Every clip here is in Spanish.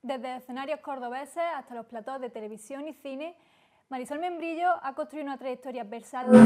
Desde escenarios cordobeses hasta los platós de televisión y cine, Marisol Membrillo ha construido una trayectoria versátil,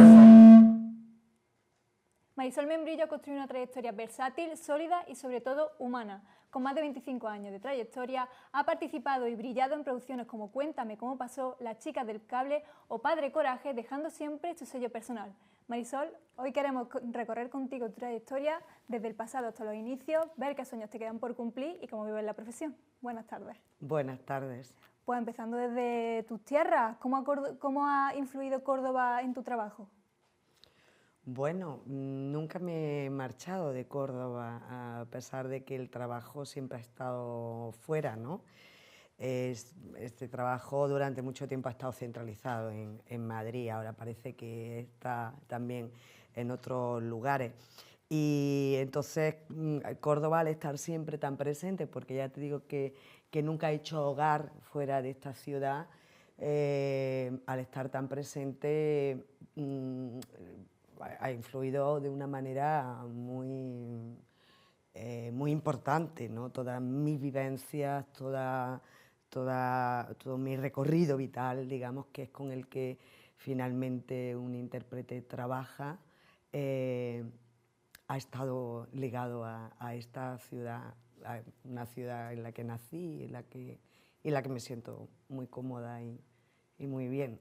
sólida y sobre todo humana. Con más de 25 años de trayectoria, ha participado y brillado en producciones como Cuéntame cómo pasó, Las chicas del cable o Padre Coraje, dejando siempre su sello personal. Marisol, hoy queremos recorrer contigo tu trayectoria desde el pasado hasta los inicios, ver qué sueños te quedan por cumplir y cómo vives la profesión. Buenas tardes. Buenas tardes. Pues empezando desde tus tierras, ¿cómo ha influido Córdoba en tu trabajo? Bueno, nunca me he marchado de Córdoba, a pesar de que el trabajo siempre ha estado fuera, ¿no? Este trabajo durante mucho tiempo ha estado centralizado en Madrid, ahora parece que está también en otros lugares. Y entonces Córdoba, al estar siempre tan presente, porque ya te digo que nunca he hecho hogar fuera de esta ciudad, al estar tan presente ha influido de una manera muy importante, ¿no? Todas mis vivencias, todo mi recorrido vital, digamos, que es con el que finalmente un intérprete trabaja, ha estado ligado a esta ciudad, a una ciudad en la que nací, en la que me siento muy cómoda y muy bien.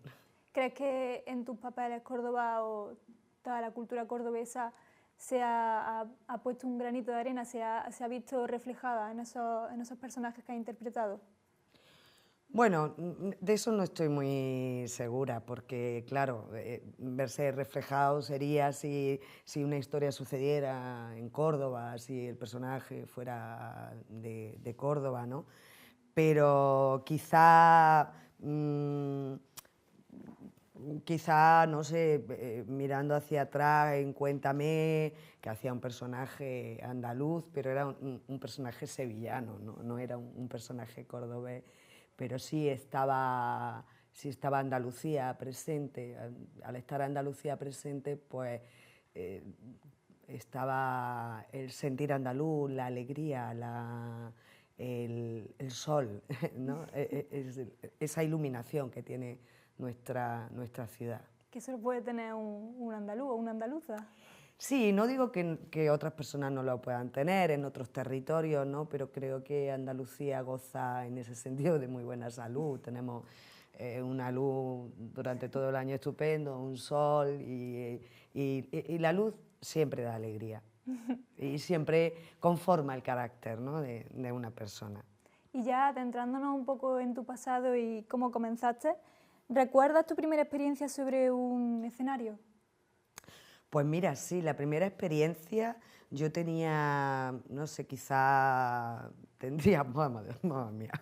¿Crees que en tus papeles Córdoba o toda la cultura cordobesa ha puesto un granito de arena, se ha visto reflejada en esos personajes que has interpretado? Bueno, de eso no estoy muy segura, porque claro, verse reflejado sería si una historia sucediera en Córdoba, si el personaje fuera de Córdoba, ¿no? Pero quizá, no sé, mirando hacia atrás en Cuéntame, que hacía un personaje andaluz, pero era un personaje sevillano, no era un personaje cordobés, pero sí estaba Andalucía presente. Al estar Andalucía presente, pues estaba el sentir andaluz, la alegría, el sol, ¿no? Esa iluminación que tiene nuestra ciudad. Que solo puede tener un andaluz o una andaluza. Sí, no digo que otras personas no lo puedan tener en otros territorios, ¿no? Pero creo que Andalucía goza en ese sentido de muy buena salud. Tenemos una luz durante todo el año estupendo, un sol y la luz siempre da alegría y siempre conforma el carácter, ¿no? de una persona. Y ya adentrándonos un poco en tu pasado y cómo comenzaste, ¿recuerdas tu primera experiencia sobre un escenario? Pues mira, sí, la primera experiencia yo tenía, no sé, quizá tendría, mamma mía,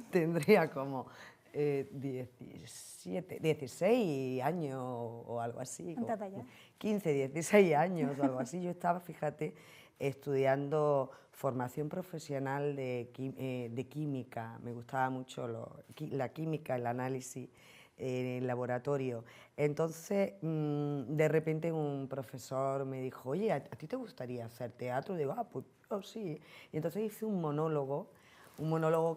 tendría como 16 años o algo así, como 15, 16 años o algo así. Yo estaba, fíjate, estudiando formación profesional de química. Me gustaba mucho la química, el análisis en el laboratorio. Entonces, de repente un profesor me dijo, oye, ¿a ti te gustaría hacer teatro? Y digo, pues oh, sí. Y entonces hice un monólogo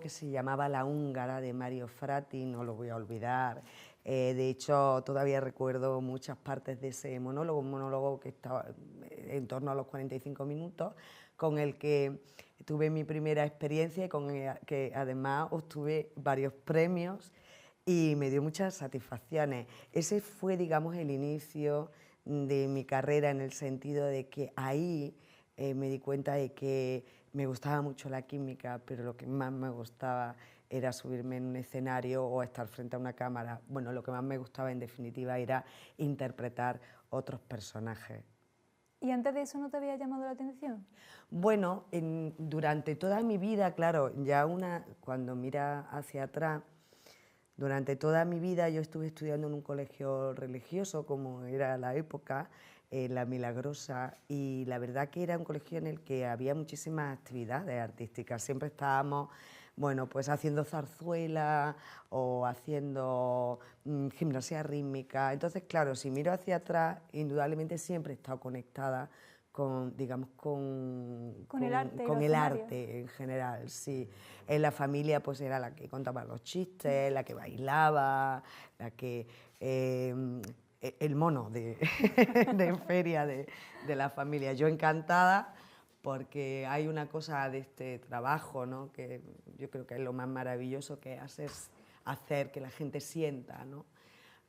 que se llamaba La húngara, de Mario Fratti, no lo voy a olvidar. De hecho, todavía recuerdo muchas partes de ese monólogo, un monólogo que estaba en torno a los 45 minutos, con el que tuve mi primera experiencia y con el que además obtuve varios premios y me dio muchas satisfacciones. Ese fue, digamos, el inicio de mi carrera, en el sentido de que ahí me di cuenta de que me gustaba mucho la química, pero lo que más me gustaba era subirme en un escenario o estar frente a una cámara. Bueno, lo que más me gustaba, en definitiva, era interpretar otros personajes. ¿Y antes de eso no te había llamado la atención? Bueno, durante toda mi vida, claro, cuando mira hacia atrás, durante toda mi vida yo estuve estudiando en un colegio religioso, como era la época, La Milagrosa, y la verdad que era un colegio en el que había muchísimas actividades artísticas. Siempre estábamos, bueno, pues haciendo zarzuela o haciendo gimnasia rítmica. Entonces, claro, si miro hacia atrás, indudablemente siempre he estado conectada digamos, con el arte, con el arte en general, sí. En la familia pues era la que contaba los chistes, la que bailaba, la que... el mono de, de feria de la familia. Yo encantada porque hay una cosa de este trabajo, ¿no?, que yo creo que es lo más maravilloso, que es hacer que la gente sienta, ¿no?,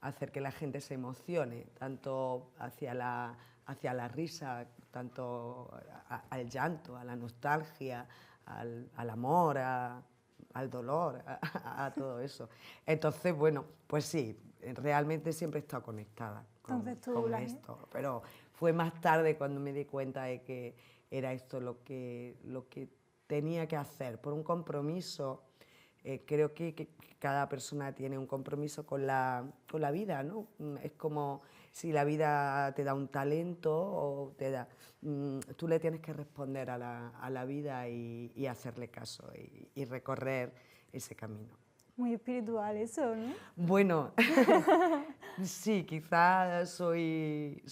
hacer que la gente se emocione, tanto hacia la risa, tanto al llanto, a la nostalgia, al amor, al dolor, a todo eso. Entonces, bueno, pues sí, realmente siempre he estado conectada con esto, pero fue más tarde cuando me di cuenta de que era esto lo que tenía que hacer, por un compromiso. Creo que cada persona tiene un compromiso con la vida, ¿no? Es como si la vida te da un talento o te da... tú le tienes que responder a la vida y hacerle caso y recorrer ese camino. Muy espiritual eso, ¿no? Bueno, sí, quizás soy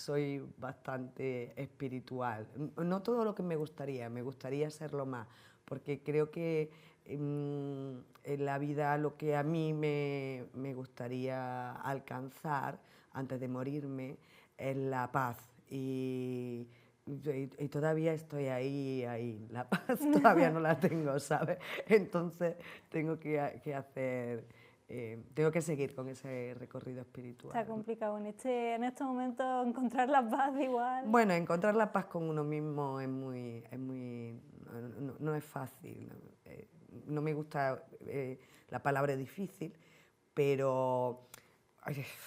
bastante espiritual. No todo lo que me gustaría serlo más, porque creo que en la vida lo que a mí me gustaría alcanzar antes de morirme es la paz. Y todavía estoy ahí, la paz todavía no la tengo, ¿sabes? Entonces tengo que hacer, tengo que seguir con ese recorrido espiritual. Está complicado en este momento encontrar la paz igual. Bueno, encontrar la paz con uno mismo no es fácil. No me gusta la palabra difícil, pero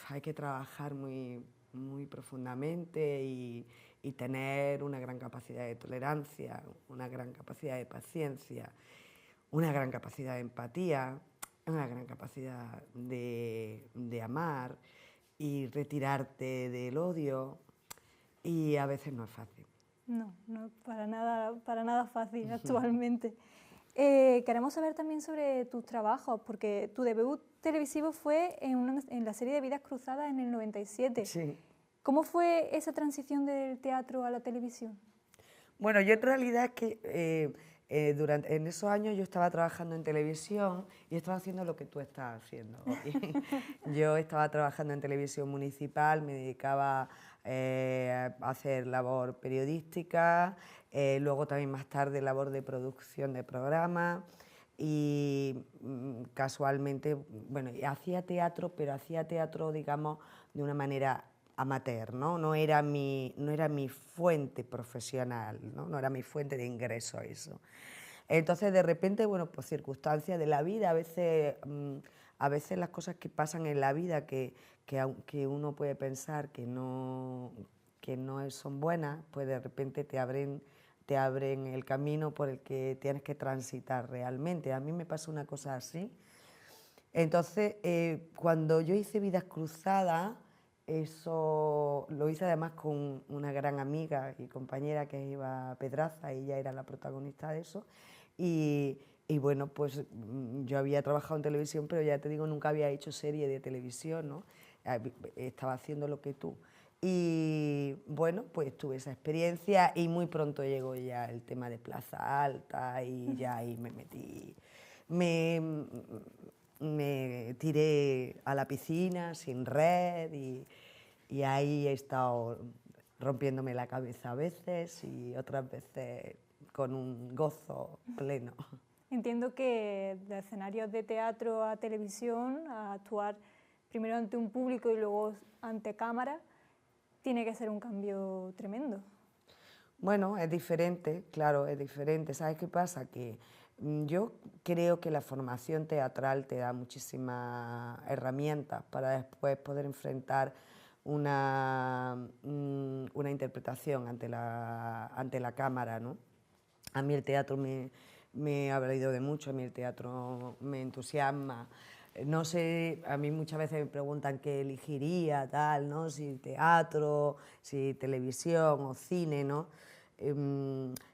hay que trabajar muy profundamente y tener una gran capacidad de tolerancia, una gran capacidad de paciencia, una gran capacidad de empatía, una gran capacidad de amar y retirarte del odio, y a veces no es fácil. No es para nada fácil actualmente. Queremos saber también sobre tus trabajos, porque tu debut televisivo fue en la serie de Vidas Cruzadas en el 97. Sí. ¿Cómo fue esa transición del teatro a la televisión? Bueno, yo en realidad es que en esos años yo estaba trabajando en televisión y estaba haciendo lo que tú estás haciendo hoy. Yo estaba trabajando en televisión municipal, me dedicaba a hacer labor periodística, luego también más tarde labor de producción de programas y casualmente, bueno, hacía teatro, pero hacía teatro, digamos, de una manera amateur, ¿no? No era mi fuente profesional, ¿no? era mi fuente de ingreso eso. Entonces, de repente, bueno, por circunstancias de la vida, a veces las cosas que pasan en la vida que uno puede pensar que no son buenas, pues de repente te abren el camino por el que tienes que transitar realmente. A mí me pasó una cosa así. Entonces, cuando yo hice Vidas Cruzadas, eso lo hice además con una gran amiga y compañera que es Eva Pedraza, y ella era la protagonista de eso. Y bueno, pues yo había trabajado en televisión, pero ya te digo, nunca había hecho serie de televisión, ¿no? Estaba haciendo lo que tú. Y bueno, pues tuve esa experiencia y muy pronto llegó ya el tema de Plaza Alta y ya ahí me metí. Me tiré a la piscina sin red y ahí he estado rompiéndome la cabeza a veces y otras veces con un gozo pleno. Entiendo que de escenarios de teatro a televisión, a actuar primero ante un público y luego ante cámara, tiene que ser un cambio tremendo. Bueno, es diferente, claro, es diferente. ¿Sabes qué pasa? Que yo creo que la formación teatral te da muchísimas herramientas para después poder enfrentar una interpretación ante la cámara, ¿no? A mí el teatro me ha valido de mucho, a mí el teatro me entusiasma. No sé, a mí muchas veces me preguntan qué elegiría, tal, ¿no? Si teatro, si televisión o cine, ¿no?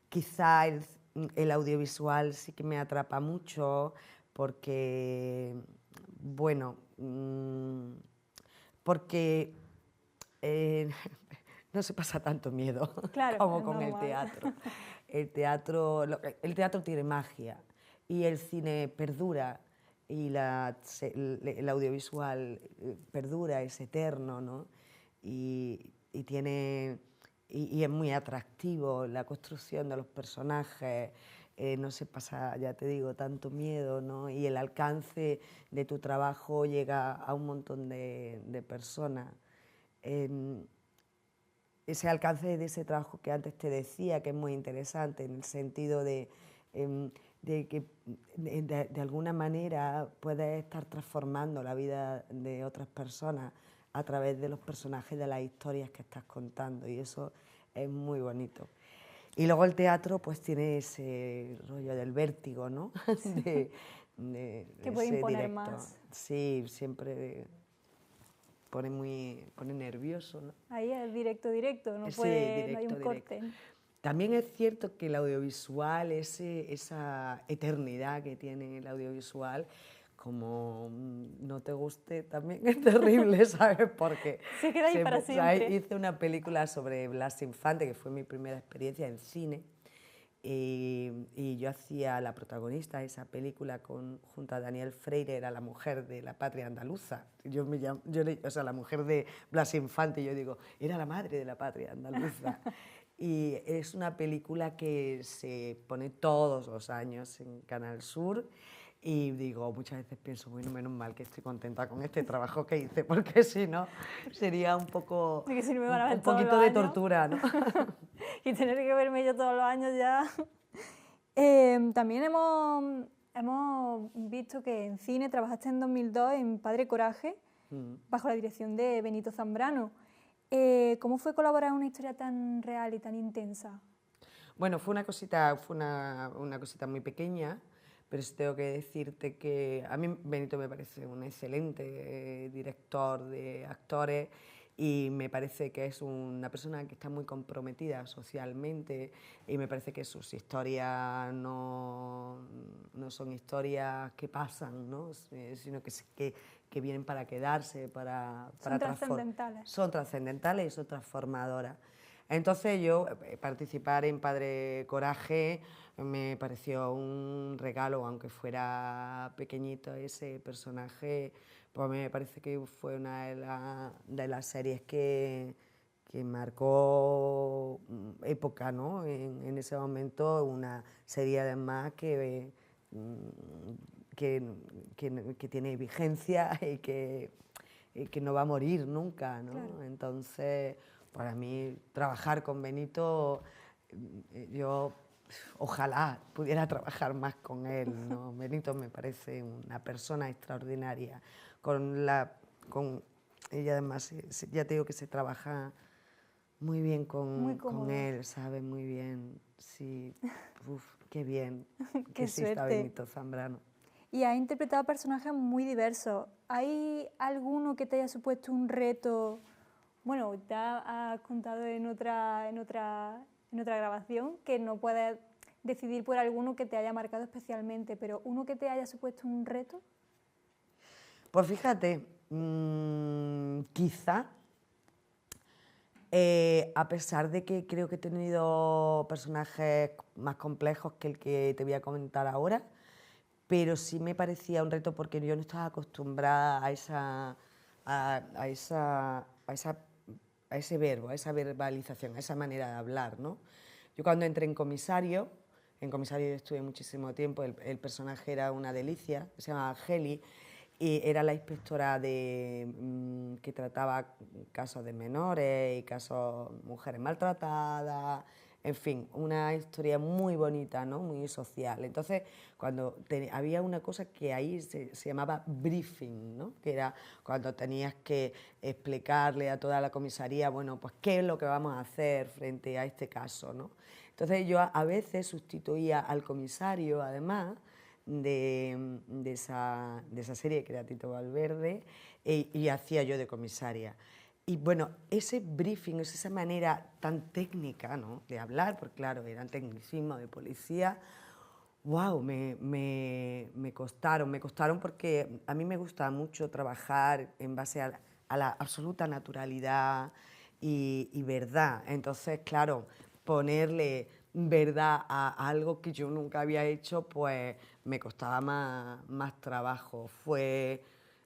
Quizá el audiovisual sí que me atrapa mucho porque, bueno, porque no se pasa tanto miedo claro, como con el teatro. El teatro tiene magia y el cine perdura y el audiovisual perdura, es eterno, ¿no? Y tiene... Y es muy atractivo la construcción de los personajes, no se pasa, ya te digo, tanto miedo, ¿no? Y el alcance de tu trabajo llega a un montón de personas. Ese alcance de ese trabajo que antes te decía, que es muy interesante, en el sentido de que de alguna manera puedes estar transformando la vida de otras personas a través de los personajes, de las historias que estás contando, y eso es muy bonito. Y luego el teatro pues tiene ese rollo del vértigo, ¿no? Que puede imponer más. Sí, siempre pone nervioso, ¿no? Ahí es directo, no Sí, puede, no hay un corte. También es cierto que el audiovisual, esa eternidad que tiene el audiovisual, como no te guste, también es terrible, ¿sabes? Porque se queda ahí para siempre. Hice una película sobre Blas Infante, que fue mi primera experiencia en cine, y yo hacía la protagonista de esa película junto a Daniel Freire, era la mujer de la patria andaluza. O sea, la mujer de Blas Infante, yo digo, era la madre de la patria andaluza. Y es una película que se pone todos los años en Canal Sur. Y digo, muchas veces pienso, bueno, menos mal que estoy contenta con este trabajo que hice, porque si no, sería un poco, sí, si no me van a ver un poquito de tortura, ¿no? Y tener que verme yo todos los años ya. También hemos visto que en cine trabajaste en 2002 en Padre Coraje, bajo la dirección de Benito Zambrano. ¿Cómo fue colaborar en una historia tan real y tan intensa? Bueno, fue una cosita muy pequeña, pero sí tengo que decirte que a mí Benito me parece un excelente director de actores y me parece que es una persona que está muy comprometida socialmente y me parece que sus historias no son historias que pasan, ¿no? Sino que vienen para quedarse, son trascendentales. Son trascendentales y son transformadoras. Entonces yo participar en Padre Coraje me pareció un regalo, aunque fuera pequeñito ese personaje, pues me parece que fue una de las series que marcó época, ¿no? En ese momento, una serie además que tiene vigencia y que no va a morir nunca, ¿no? Claro. Entonces, para mí, trabajar con Benito, yo ojalá pudiera trabajar más con él, ¿no? Benito me parece una persona extraordinaria. Ella además, ya te digo que se trabaja muy bien con él, sabe muy bien. Sí, qué bien que exista Benito Zambrano. Y has interpretado personajes muy diversos. ¿Hay alguno que te haya supuesto un reto? Bueno, ya has contado en otra grabación que no puedes decidir por alguno que te haya marcado especialmente, pero ¿uno que te haya supuesto un reto? Pues fíjate, quizá, a pesar de que creo que he tenido personajes más complejos que el que te voy a comentar ahora, pero sí me parecía un reto porque yo no estaba acostumbrada a ese verbo, a esa verbalización, a esa manera de hablar, ¿no? Yo cuando entré en comisario estuve muchísimo tiempo, el personaje era una delicia, se llamaba Angeli, y era la inspectora que trataba casos de menores y casos de mujeres maltratadas. En fin, una historia muy bonita, ¿no? Muy social. Entonces, cuando había una cosa que ahí se llamaba briefing, ¿no? Que era cuando tenías que explicarle a toda la comisaría, bueno, pues qué es lo que vamos a hacer frente a este caso, ¿no? Entonces yo a veces sustituía al comisario, además, de esa serie que era Tito Valverde, y hacía yo de comisaria. Y bueno, ese briefing, esa manera tan técnica, ¿no?, de hablar, porque claro, eran tecnicismos de policía, wow, me costaron porque a mí me gusta mucho trabajar en base a la absoluta naturalidad y verdad. Entonces, claro, ponerle verdad a algo que yo nunca había hecho, pues me costaba más trabajo.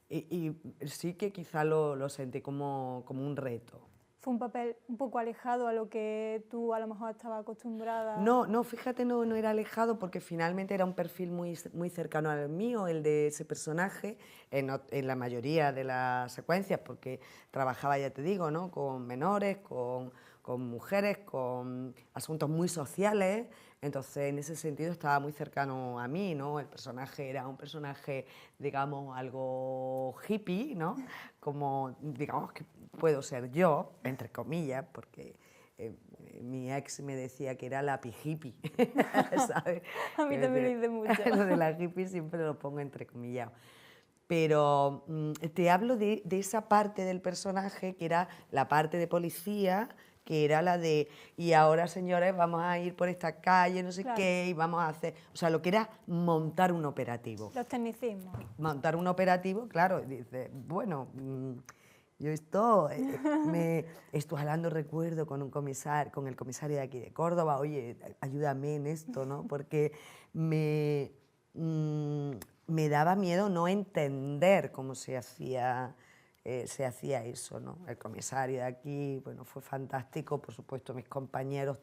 Y sí que quizá lo sentí como un reto. ¿Fue un papel un poco alejado a lo que tú a lo mejor estabas acostumbrada? No, fíjate, no era alejado porque finalmente era un perfil muy cercano al mío, el de ese personaje, en la mayoría de las secuencias, porque trabajaba, ya te digo, ¿no?, con menores, con mujeres, con asuntos muy sociales. Entonces, en ese sentido estaba muy cercano a mí, ¿no? El personaje era un personaje, digamos, algo hippie, ¿no? Como, digamos, que puedo ser yo, entre comillas, porque mi ex me decía que era la hippie, ¿sabes? A mí también lo dice mucho. Lo de la hippie siempre lo pongo entre comillas. Pero te hablo de esa parte del personaje que era la parte de policía, que era la de, y ahora señores vamos a ir por esta calle, no sé qué, y vamos a hacer, o sea, lo que era montar un operativo. Los tecnicismos. Montar un operativo, claro, dice, bueno, yo estoy hablando, recuerdo, con el comisario de aquí de Córdoba, oye, ayúdame en esto, ¿no? Porque me daba miedo no entender cómo se hacía eso, ¿no? El comisario de aquí, bueno, fue fantástico, por supuesto, mis compañeros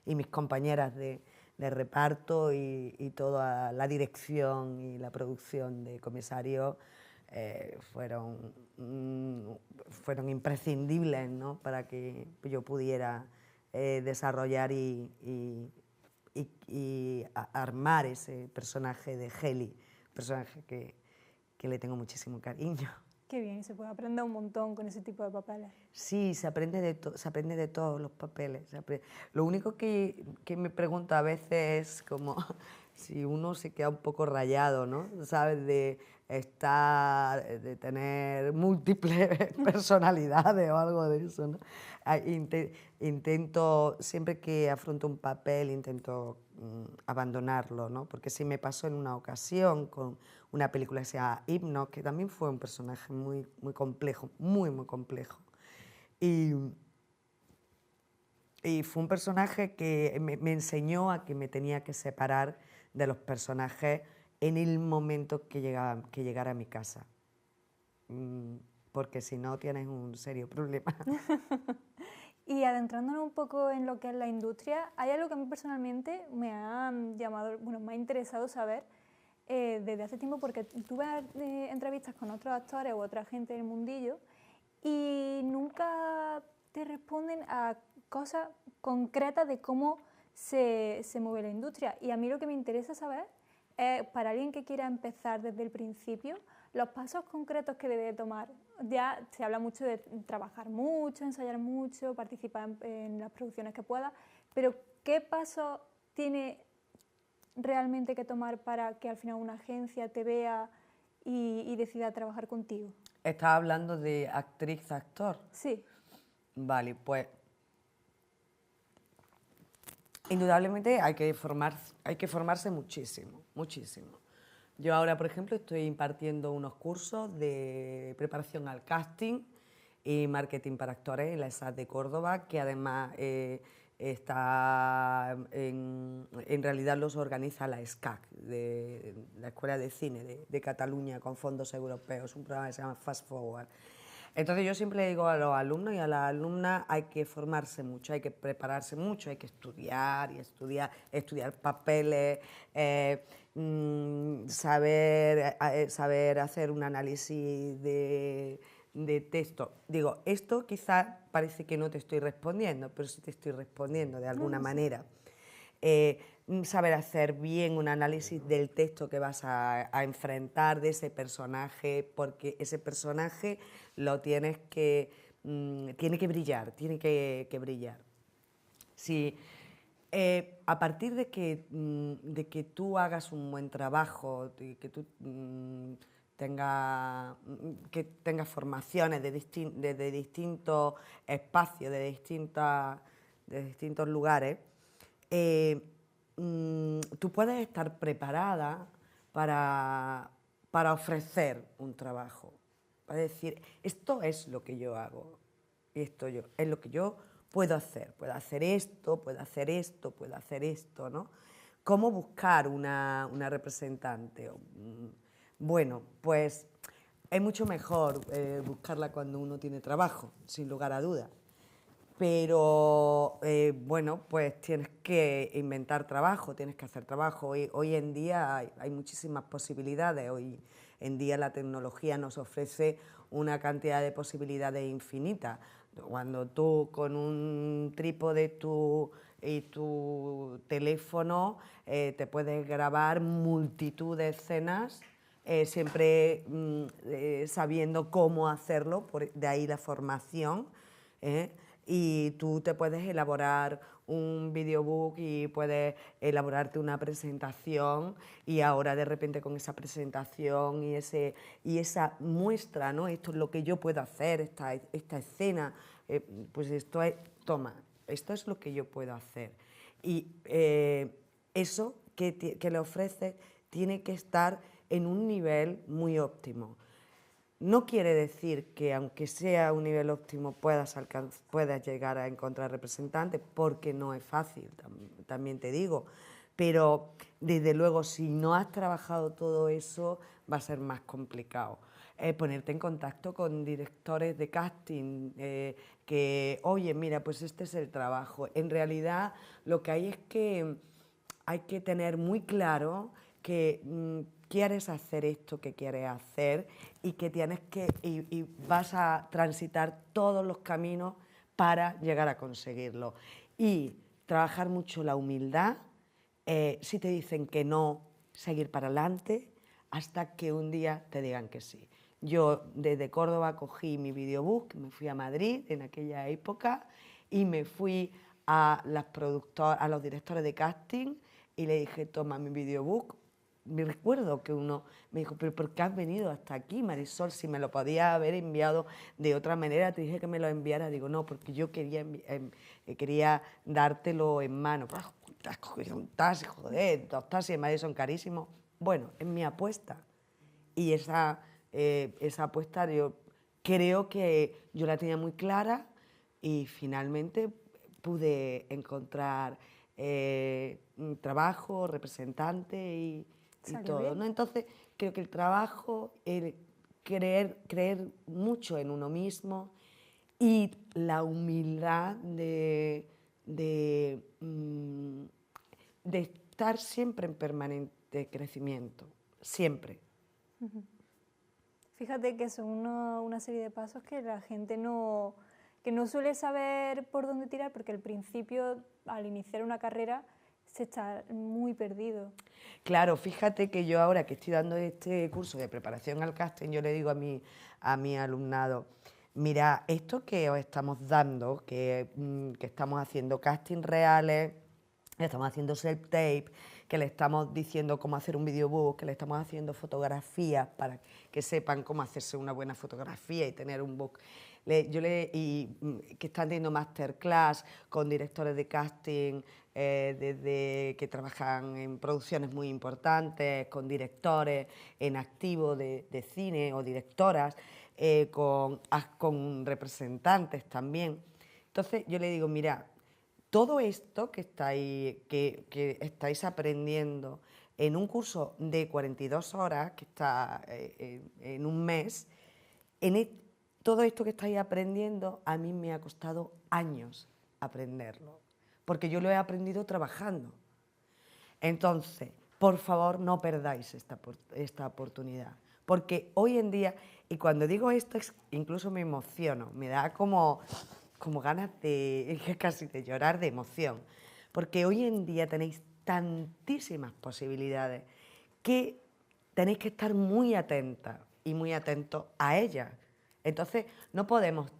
y mis compañeras de reparto y toda la dirección y la producción de comisario fueron imprescindibles, ¿no?, para que yo pudiera desarrollar y armar ese personaje de Heli, personaje que le tengo muchísimo cariño. Qué bien, se puede aprender un montón con ese tipo de papeles. Sí, se aprende de todos los papeles. Lo único que me pregunto a veces es como si uno se queda un poco rayado, ¿no? ¿Sabes? De tener múltiples personalidades o algo de eso, ¿no? Intento, siempre que afronto un papel, intento abandonarlo, ¿no? Porque sí me pasó en una ocasión con una película que se llama Hipnos, que también fue un personaje muy complejo, muy complejo. Y fue un personaje que me enseñó a que me tenía que separar de los personajes en el momento que llegara a mi casa. Porque si no tienes un serio problema. Y adentrándonos un poco en lo que es la industria, hay algo que a mí personalmente me ha interesado saber desde hace tiempo, porque tuve entrevistas con otros actores u otra gente del mundillo y nunca te responden a cosas concretas de cómo se mueve la industria. Y a mí lo que me interesa saber es, para alguien que quiera empezar desde el principio, los pasos concretos que debe tomar. Ya se habla mucho de trabajar mucho, ensayar mucho, participar en las producciones que pueda, pero ¿qué pasos tiene realmente que tomar para que al final una agencia te vea y decida trabajar contigo? ¿Estás hablando de actriz, actor? Sí. Vale, pues indudablemente hay que formarse muchísimo, muchísimo. Yo ahora, por ejemplo, estoy impartiendo unos cursos de preparación al casting y marketing para actores en la ESAT de Córdoba, que además en realidad los organiza la ESCAC, de la Escuela de Cine de Cataluña, con fondos europeos, un programa que se llama Fast Forward. Entonces yo siempre le digo a los alumnos y a las alumnas, hay que formarse mucho, hay que prepararse mucho, hay que estudiar y estudiar papeles, saber hacer un análisis de texto. Digo, esto quizás parece que no te estoy respondiendo, pero sí te estoy respondiendo de alguna manera. Saber hacer bien un análisis del texto que vas a enfrentar, de ese personaje, porque ese personaje lo tiene que brillar, tiene que brillar. Si, a partir de que tú hagas un buen trabajo, de que tú tengas formaciones de distintos espacios, de distintos lugares, tú puedes estar preparada para ofrecer un trabajo, para decir, esto es lo que yo hago, es lo que yo puedo hacer esto, puedo hacer esto, puedo hacer esto, ¿no? ¿Cómo buscar una representante? Bueno, pues es mucho mejor buscarla cuando uno tiene trabajo, sin lugar a dudas. Pero, bueno, pues tienes que inventar trabajo, tienes que hacer trabajo. Hoy en día hay muchísimas posibilidades. Hoy en día la tecnología nos ofrece una cantidad de posibilidades infinitas. Cuando tú con un trípode y tu teléfono te puedes grabar multitud de escenas, siempre sabiendo cómo hacerlo, de ahí la formación, y tú te puedes elaborar un videobook y puedes elaborarte una presentación, y ahora de repente con esa presentación y esa muestra, ¿no? Esto es lo que yo puedo hacer, esta escena, pues esto es lo que yo puedo hacer. Y eso que le ofreces tiene que estar en un nivel muy óptimo. No quiere decir que aunque sea un nivel óptimo puedas llegar a encontrar representantes, porque no es fácil, también te digo, pero desde luego si no has trabajado todo eso va a ser más complicado. Ponerte en contacto con directores de casting, que oye, mira, pues este es el trabajo. En realidad lo que hay es que hay que tener muy claro que quieres hacer esto que quieres hacer y que y vas a transitar todos los caminos para llegar a conseguirlo. Y trabajar mucho la humildad, si te dicen que no, seguir para adelante hasta que un día te digan que sí. Yo desde Córdoba cogí mi videobook, me fui a Madrid en aquella época y me fui a los directores de casting y le dije, toma mi videobook. Me recuerdo que uno me dijo, pero ¿por qué has venido hasta aquí, Marisol? Si me lo podía haber enviado de otra manera, te dije que me lo enviara. Digo, no, porque yo quería dártelo en mano. Te has cogido un taxi, joder, 2 taxis en Madrid son carísimos. Bueno, es mi apuesta. Y esa apuesta yo creo que yo la tenía muy clara y finalmente pude encontrar un trabajo, representante y todo, ¿no? Entonces creo que el trabajo, el creer mucho en uno mismo y la humildad de estar siempre en permanente crecimiento, siempre. Fíjate que son una serie de pasos que la gente no suele saber por dónde tirar, porque al principio, al iniciar una carrera, se está muy perdido. Claro, fíjate que yo ahora que estoy dando este curso de preparación al casting, yo le digo a mi alumnado, mira, esto que os estamos dando, que estamos haciendo casting reales, que estamos haciendo self-tape, que le estamos diciendo cómo hacer un videobook, que le estamos haciendo fotografías para que sepan cómo hacerse una buena fotografía y tener un book. Que están teniendo masterclass con directores de casting desde que trabajan en producciones muy importantes, con directores en activo de cine o directoras, con representantes también. Entonces yo le digo, mira, todo esto que estáis aprendiendo en un curso de 42 horas, que está en un mes, todo esto que estáis aprendiendo a mí me ha costado años aprenderlo, porque yo lo he aprendido trabajando. Entonces, por favor, no perdáis esta oportunidad, porque hoy en día, y cuando digo esto, incluso me emociono, me da como ganas casi de llorar de emoción, porque hoy en día tenéis tantísimas posibilidades que tenéis que estar muy atentas y muy atentos a ellas. Entonces no podemos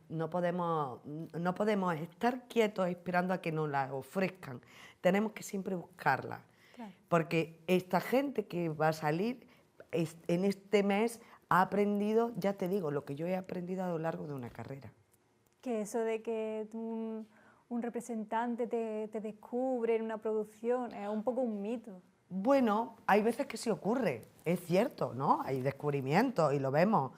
estar quietos esperando a que nos las ofrezcan. Tenemos que siempre buscarlas. Claro. Porque esta gente que va a salir en este mes ha aprendido, ya te digo, lo que yo he aprendido a lo largo de una carrera. Que eso de que un representante te descubre en una producción es un poco un mito. Bueno, hay veces que sí ocurre, es cierto, ¿no? Hay descubrimientos y lo vemos.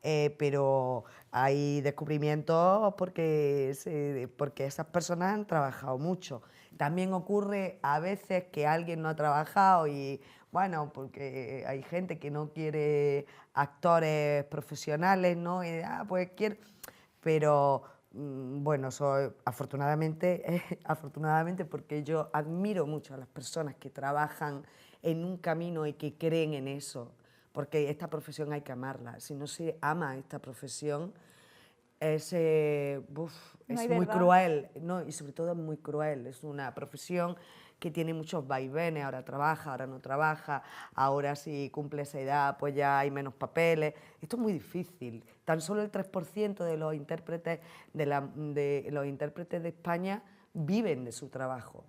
pero hay descubrimientos porque esas personas han trabajado mucho. También ocurre a veces que alguien no ha trabajado y, bueno, porque hay gente que no quiere actores profesionales, ¿no? Y, pues quiere, pero bueno, afortunadamente, afortunadamente porque yo admiro mucho a las personas que trabajan en un camino y que creen en eso, porque esta profesión hay que amarla. Si no se ama esta profesión, es muy cruel, ¿no? Y sobre todo es muy cruel. Es una profesión que tiene muchos vaivenes, ahora trabaja, ahora no trabaja, ahora si cumple esa edad pues ya hay menos papeles. Esto es muy difícil. Tan solo el 3% de los intérpretes de España viven de su trabajo.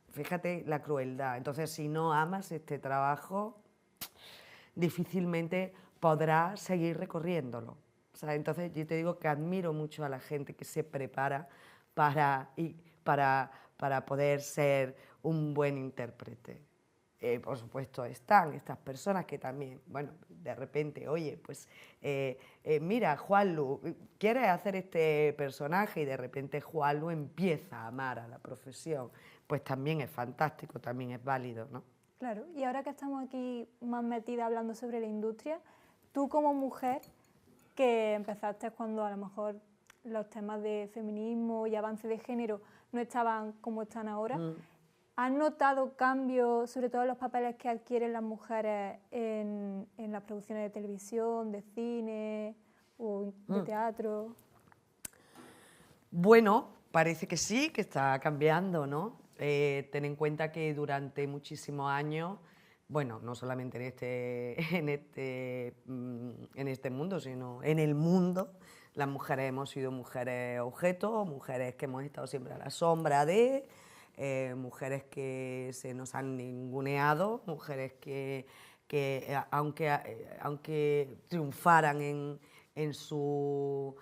Fíjate la crueldad. Entonces, si no amas este trabajo, difícilmente podrás seguir recorriéndolo. O sea, entonces yo te digo que admiro mucho a la gente que se prepara para poder ser un buen intérprete. Por supuesto están estas personas que también, bueno, de repente, oye, pues mira, Juanlu, ¿quieres hacer este personaje? Y de repente Juanlu empieza a amar a la profesión. Pues también es fantástico, también es válido, ¿no? Claro, y ahora que estamos aquí más metidas hablando sobre la industria, tú como mujer, que empezaste cuando a lo mejor los temas de feminismo y avance de género no estaban como están ahora, ¿has notado cambios, sobre todo en los papeles que adquieren las mujeres en las producciones de televisión, de cine o de teatro? Bueno, parece que sí, que está cambiando, ¿no? Ten en cuenta que durante muchísimos años, bueno, no solamente en este mundo, sino en el mundo, las mujeres hemos sido mujeres objeto, mujeres que hemos estado siempre a la sombra de, mujeres que se nos han ninguneado, mujeres que aunque triunfaran en su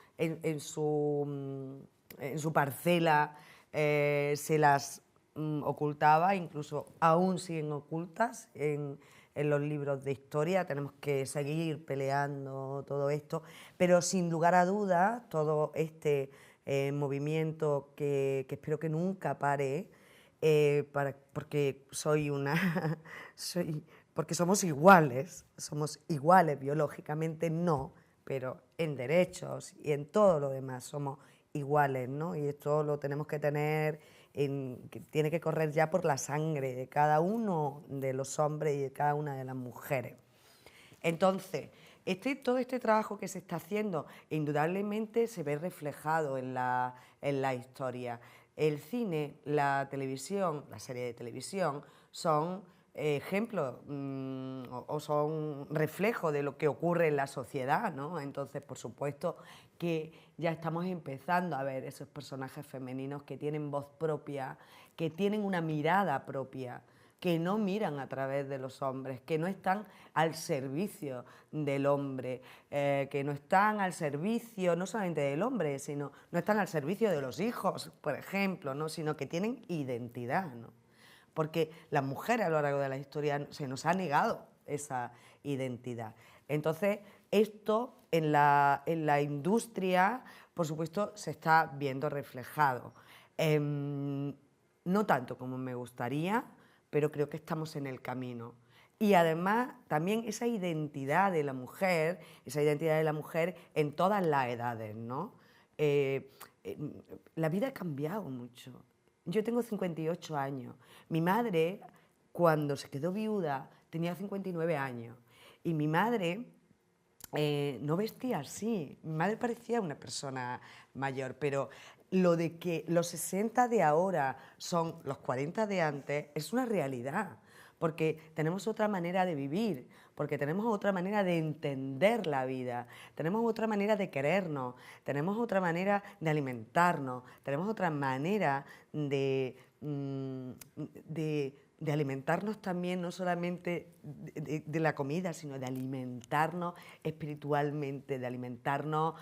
parcela, se las ocultaba, incluso aún siguen ocultas en los libros de historia. Tenemos que seguir peleando todo esto, pero sin lugar a dudas todo este movimiento que espero que nunca pare, porque porque somos iguales biológicamente no, pero en derechos y en todo lo demás somos iguales, ¿no? Y esto lo tenemos que tener, que tiene que correr ya por la sangre de cada uno de los hombres y de cada una de las mujeres. Entonces, todo este trabajo que se está haciendo indudablemente se ve reflejado en la historia. El cine, la televisión, la serie de televisión son ejemplos o son reflejo de lo que ocurre en la sociedad, ¿no? Entonces, por supuesto que ya estamos empezando a ver esos personajes femeninos que tienen voz propia, que tienen una mirada propia, que no miran a través de los hombres, que no están al servicio del hombre, que no están al servicio no solamente del hombre, sino no están al servicio de los hijos, por ejemplo, ¿no? Sino que tienen identidad, ¿no? Porque las mujeres a lo largo de la historia se nos ha negado esa identidad. Entonces, esto en la industria, por supuesto, se está viendo reflejado. No tanto como me gustaría, pero creo que estamos en el camino. Y además también esa identidad de la mujer en todas las edades, ¿no? La vida ha cambiado mucho. Yo tengo 58 años. Mi madre, cuando se quedó viuda, tenía 59 años. Y mi madre no vestía así. Mi madre parecía una persona mayor, pero lo de que los 60 de ahora son los 40 de antes es una realidad, porque tenemos otra manera de vivir, porque tenemos otra manera de entender la vida, tenemos otra manera de querernos, tenemos otra manera de alimentarnos, tenemos otra manera de alimentarnos también, no solamente de la comida, sino de alimentarnos espiritualmente, de alimentarnos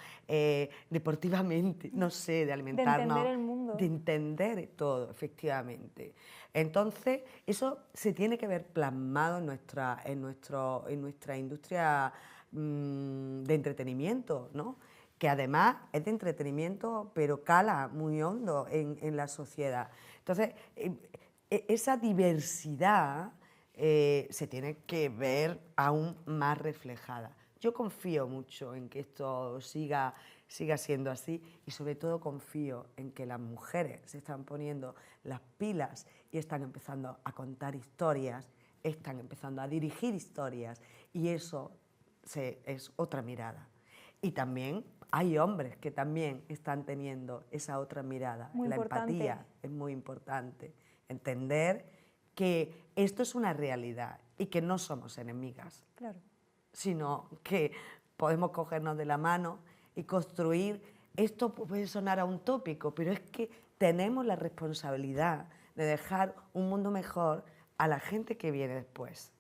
deportivamente, no sé, de alimentarnos... De entender el mundo. De entender todo, efectivamente. Entonces, eso se tiene que ver plasmado en nuestra industria de entretenimiento, ¿no? Que además es de entretenimiento, pero cala muy hondo en la sociedad. Entonces, esa diversidad se tiene que ver aún más reflejada. Yo confío mucho en que esto siga siendo así y sobre todo confío en que las mujeres se están poniendo las pilas y están empezando a contar historias, están empezando a dirigir historias y eso es otra mirada. Y también hay hombres que también están teniendo esa otra mirada. La empatía es muy importante. Entender que esto es una realidad y que no somos enemigas, claro, sino que podemos cogernos de la mano y construir. Esto puede sonar a un tópico, pero es que tenemos la responsabilidad de dejar un mundo mejor a la gente que viene después.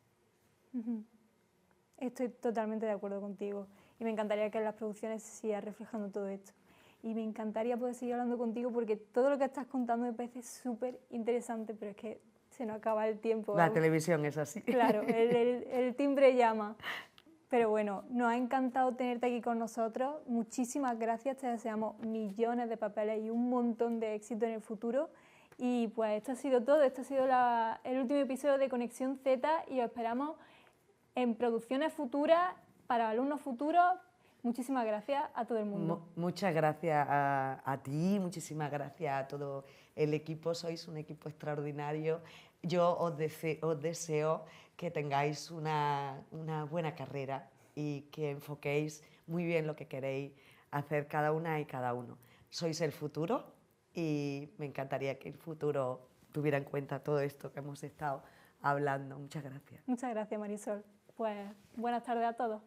Estoy totalmente de acuerdo contigo y me encantaría que en las producciones se siga reflejando todo esto. Y me encantaría poder seguir hablando contigo porque todo lo que estás contando me parece súper interesante, pero es que se nos acaba el tiempo. La televisión es así. Claro, el timbre llama. Pero bueno, nos ha encantado tenerte aquí con nosotros. Muchísimas gracias, te deseamos millones de papeles y un montón de éxito en el futuro. Y pues esto ha sido todo, esto ha sido el último episodio de Conexión Z y os esperamos en producciones futuras, para alumnos futuros. Muchísimas gracias a todo el mundo. Muchas gracias a ti, muchísimas gracias a todo el equipo, sois un equipo extraordinario. Yo os deseo que tengáis una buena carrera y que enfoquéis muy bien lo que queréis hacer cada una y cada uno. Sois el futuro y me encantaría que el futuro tuviera en cuenta todo esto que hemos estado hablando. Muchas gracias. Muchas gracias, Marisol. Pues buenas tardes a todos.